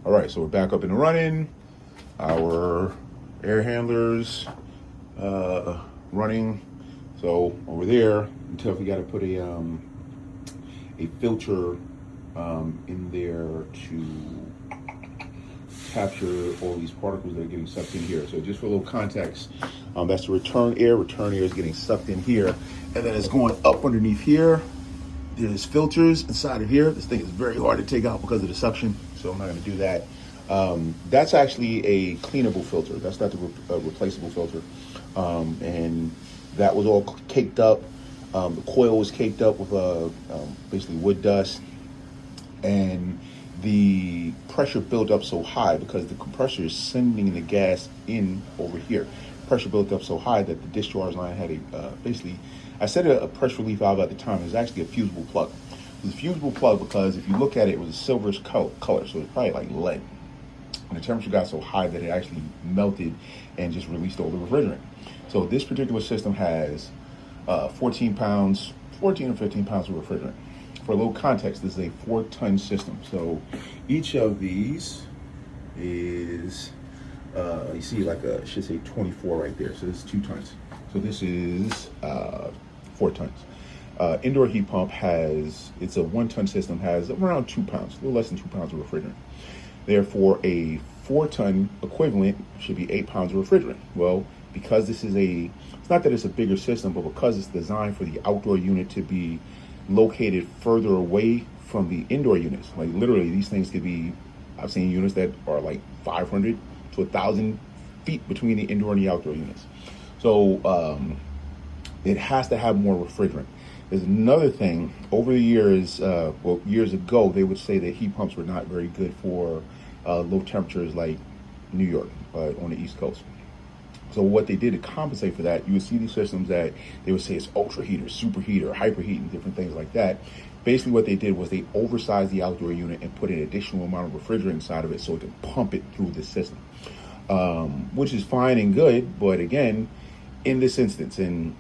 All right, so we're back up and running. Our air handlers running. So over there, until we got to put a filter in there to capture all these particles that are getting sucked in here. So just for a little context, that's the return air. Return air is getting sucked in here, and then it's going up underneath here. There's filters inside of here. This thing is very hard to take out because of the suction, so I'm not going to do that. That's actually a cleanable filter. That's not the replaceable filter. And that was all caked up. The coil was caked up with basically wood dust. And the pressure built up so high because the compressor is sending the gas in over here. Pressure built up so high that the discharge line had basically, I said a pressure relief valve at the time. It was actually a fusible plug. It was a fusible plug because if you look at it, it was a silverish color, so it's probably like lead. And the temperature got so high that it actually melted and just released all the refrigerant. So this particular system has 14 or 15 pounds of refrigerant. For a little context, this is a 4-ton system. So each of these is, you see like I should say 24 right there. So this is 2 tons. So this is 4 tons. Indoor heat pump it's a 1-ton system, has around 2 pounds, a little less than 2 pounds of refrigerant. Therefore, a 4-ton equivalent should be 8 pounds of refrigerant. Well, because this is it's not that it's a bigger system, but because it's designed for the outdoor unit to be located further away from the indoor units. Like literally, these things could be, I've seen units that are like 500 to 1,000 feet between the indoor and the outdoor units. So it has to have more refrigerant. There's another thing. Over the years, years ago, they would say that heat pumps were not very good for low temperatures like New York on the East Coast. So what they did to compensate for that, you would see these systems that they would say it's ultra heat or super heat or hyper heat and different things like that. Basically what they did was they oversized the outdoor unit and put an additional amount of refrigerant inside of it so it could pump it through the system, which is fine and good. But again, in this instance, and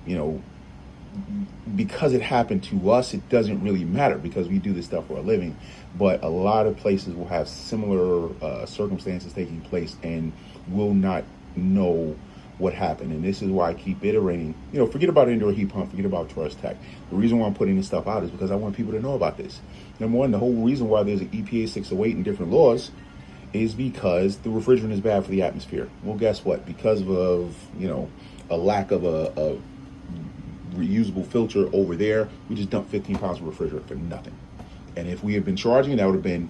because it happened to us, it doesn't really matter because we do this stuff for a living. But a lot of places will have similar circumstances taking place and will not know what happened. And this is why I keep iterating. Forget about indoor heat pump, forget about Taurus Tech. The reason why I'm putting this stuff out is because I want people to know about this. Number one, the whole reason why there's an EPA 608 and different laws is because the refrigerant is bad for the atmosphere. Well, guess what? Because of a lack of a reusable filter over there, we just dumped 15 pounds of refrigerant for nothing. And if we had been charging, that would have been